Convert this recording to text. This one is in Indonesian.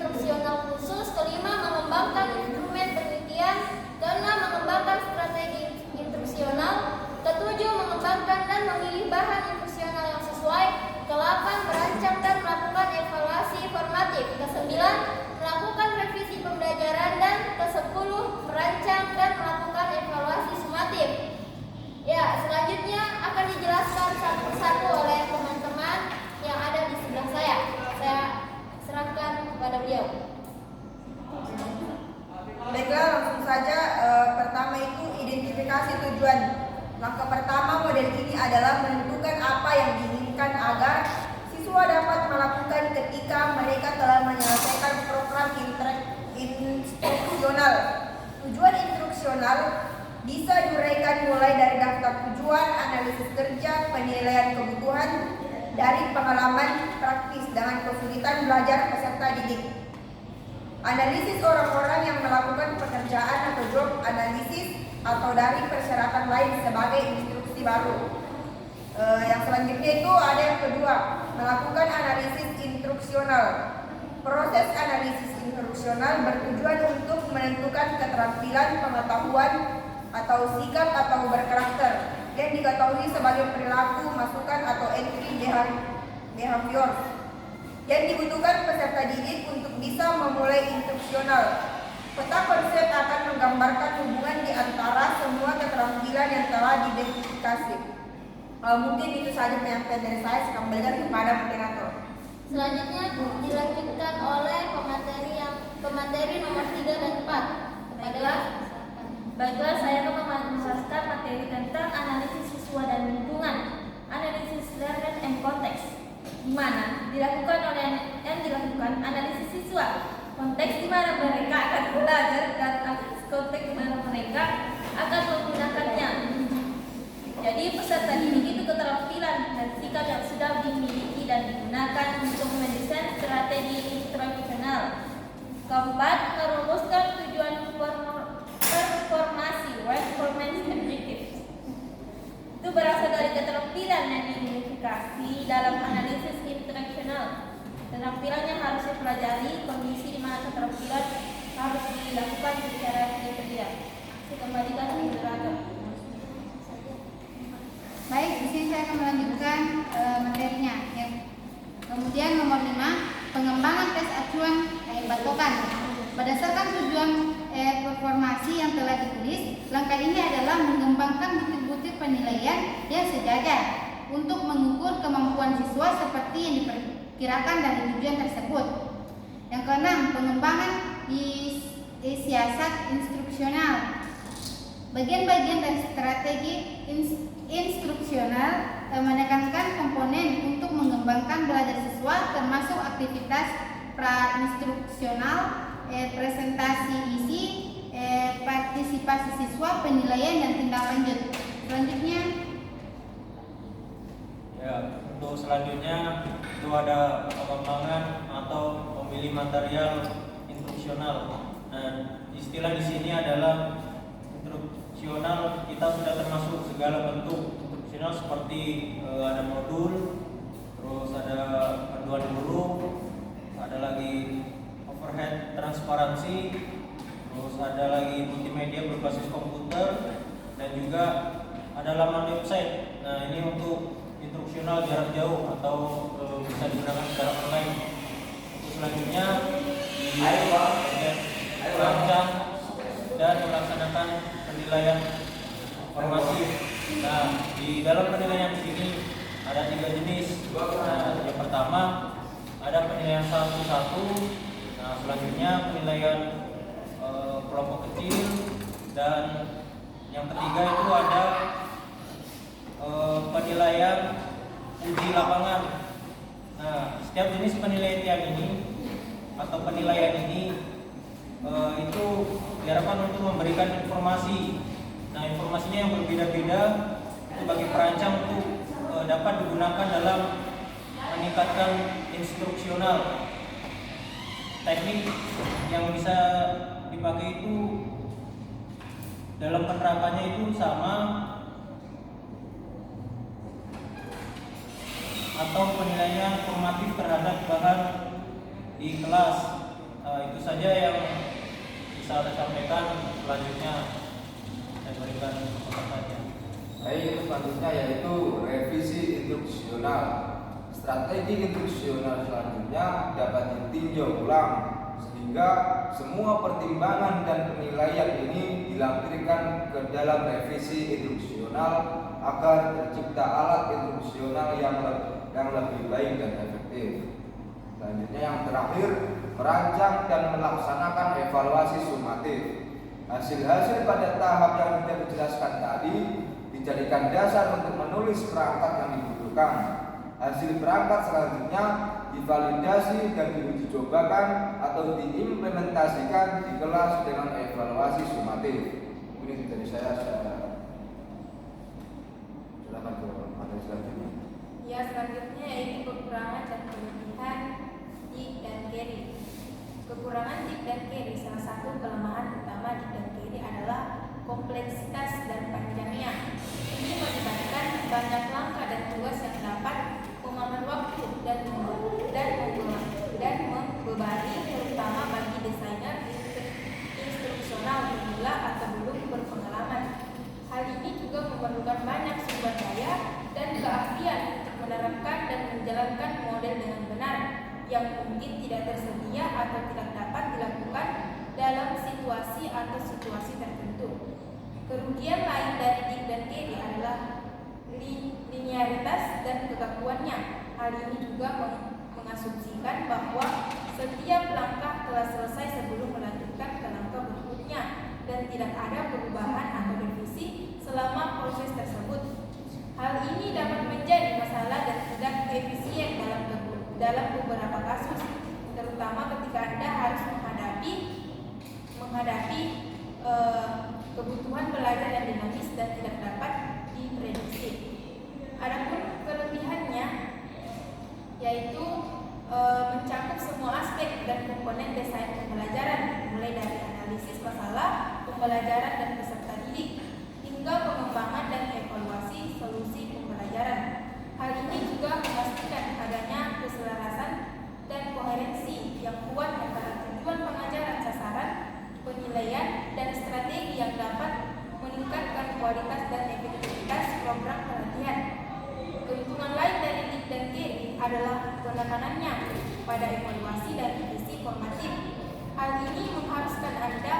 instruksional khusus. Kelima, mengembangkan instrumen penelitian. Keenam, mengembangkan strategi instruksional. Ketujuh, mengembangkan dan memilih bahan instruksional yang sesuai. Ke-8, merancang dan melakukan evaluasi formatif. Ke-9, melakukan revisi pembelajaran. Dan ke-10, merancang dan melakukan evaluasi sumatif. Ya, selanjutnya akan dijelaskan satu persatu oleh teman-teman yang ada di sebelah saya. Saya serahkan kepada beliau. Baiklah, langsung saja. Pertama itu identifikasi tujuan. Langkah pertama model ini adalah menentukan apa yang diinginkan agar siswa dapat melakukan ketika mereka telah menyelesaikan program instruksional. Tujuan instruksional bisa diuraikan mulai dari daftar tujuan, analisis kerja, penilaian kebutuhan dari pengalaman praktis dengan kesulitan belajar peserta didik. Analisis orang-orang yang melakukan pekerjaan atau job analisis atau dari persyaratan lain sebagai instruksi baru. Yang selanjutnya itu ada yang kedua, melakukan analisis instruksional. Proses analisis instruksional bertujuan untuk menentukan keterampilan, pengetahuan, atau sikap atau berkarakter yang diketahui sebagai perilaku, masukan atau entry behavior yang dibutuhkan peserta didik untuk bisa memulai instruksional. Peta konsep akan menggambarkan hubungan di antara semua keterampilan yang telah diidentifikasi. Mungkin itu saja penyampaian dari saya. Saya kembalikan kepada moderator. Selanjutnya dilanjutkan oleh pemateri nomor 3 dan 4. Baiklah, saya akan menjelaskan materi tentang analisis siswa dan lingkungan, analisis learning and context, di mana dilakukan analisis siswa, konteks di mana mereka akan belajar dan konteks di mana mereka akan menggunakannya. Jadi peserta didik itu keterampilan dan sikap yang sudah dimiliki dan digunakan untuk mendesain strategi instruksional. Keempat, merumuskan tujuan performasi performance objectives. Itu berasal dari keterampilan yang diidentifikasi dalam analisis instruksional. Keterampilan yang harus dipelajari, kondisi di mana keterampilan harus dilakukan secara kriteria. Saya kembalikan ke moderator. Baik, di sini saya akan melanjutkan materinya. Kemudian nomor 5, pengembangan tes acuan patokan. Berdasarkan tujuan performasi yang telah ditulis, langkah ini adalah mengembangkan butir-butir penilaian yang sejajar untuk mengukur kemampuan siswa seperti yang diperkirakan dari tujuan tersebut. Yang keenam, pengembangan di siasat instruksional. Bagian-bagian dari strategi instruksional menekankan komponen untuk mengembangkan belajar siswa, termasuk aktivitas pra-instruksional, presentasi isi, partisipasi siswa, penilaian dan tindak lanjut. Selanjutnya, ya, untuk selanjutnya itu ada pengembangan atau memilih material instruksional. Nah, istilah di sini adalah instruksional. Kita sudah termasuk segala bentuk instruksional seperti ada modul, terus ada panduan guru, ada lagi overhead transparansi, terus ada lagi multimedia berbasis komputer, dan juga ada laman website. Nah, ini untuk instruksional jarak jauh atau bisa digunakan secara online. Untuk selanjutnya merancang dan melaksanakan penilaian formasi. Nah, di dalam penilaian ini ada 3 jenis. Nah, yang pertama ada penilaian 1-1. Nah, selanjutnya penilaian kelompok kecil, dan yang ketiga itu ada penilaian uji lapangan. Nah, setiap jenis penilaian ini atau penilaian ini itu diharapkan untuk memberikan informasi. Nah, informasinya yang berbeda-beda itu bagi perancang untuk dapat digunakan dalam meningkatkan instruksional. Teknik yang bisa dipakai itu dalam penerapannya itu sama atau penilaian formatif terhadap bahan di kelas. Itu saja yang bisa saya sampaikan. Selanjutnya saya berikan kesempatannya. Baik, selanjutnya yaitu revisi instruksional. Strategi instruksional selanjutnya dapat ditinjau ulang sehingga semua pertimbangan dan penilaian ini dilampirkan ke dalam revisi instruksional agar tercipta alat instruksional yang lebih baik dan efektif. Selanjutnya yang terakhir, merancang dan melaksanakan evaluasi sumatif. Hasil-hasil pada tahap yang sudah dijelaskan tadi dijadikan dasar untuk menulis perangkat yang dibutuhkan. Hasil perangkat selanjutnya divalidasi dan diuji cobakan atau diimplementasikan di kelas dengan evaluasi sumatif. Ini dari saya silakan ke materi selanjutnya. Ya, selanjutnya yaitu kekurangan dan kelebihan Dick dan Carey. Kekurangan Dick dan Carey, salah satu kelemahan utama Dick dan Carey adalah kompleksitas dan panjangnya. Ini menyebabkan banyak langkah dan tugas yang dapat memakan waktu dan membebani, terutama bagi desainer instruksional pemula atau belum berpengalaman. Hal ini juga memerlukan banyak sumber daya dan keahlian untuk menerapkan dan menjalankan model dengan benar yang mungkin tidak tersedia atau tidak dapat dilakukan dalam situasi atau situasi tertentu. Kerugian lain dari Dick dan Carey adalah linearitas dan kekakuannya. Hal ini juga mengasumsikan bahwa setiap langkah telah selesai sebelum melanjutkan ke langkah berikutnya dan tidak ada perubahan atau revisi selama proses tersebut. Hal ini dapat menjadi masalah dan tidak efisien dalam beberapa kasus, terutama ketika Anda harus menghadapi kebutuhan belajar yang dinamis dan tidak dapat diprediksi. Adapun kelebihannya yaitu mencakup semua aspek dan komponen desain pembelajaran, mulai dari analisis masalah pembelajaran dan peserta didik hingga pengembangan dan evaluasi solusi pembelajaran. Hal ini juga memastikan adanya keselarasan dan koherensi yang kuat antara tujuan pengajaran sasaran, penilaian, dan strategi yang dapat meningkatkan kualitas dan efektivitas program pelatihan. Keuntungan lain dari Dick dan Carey adalah penekanannya pada evaluasi dan revisi formatif. Hal ini mengharuskan Anda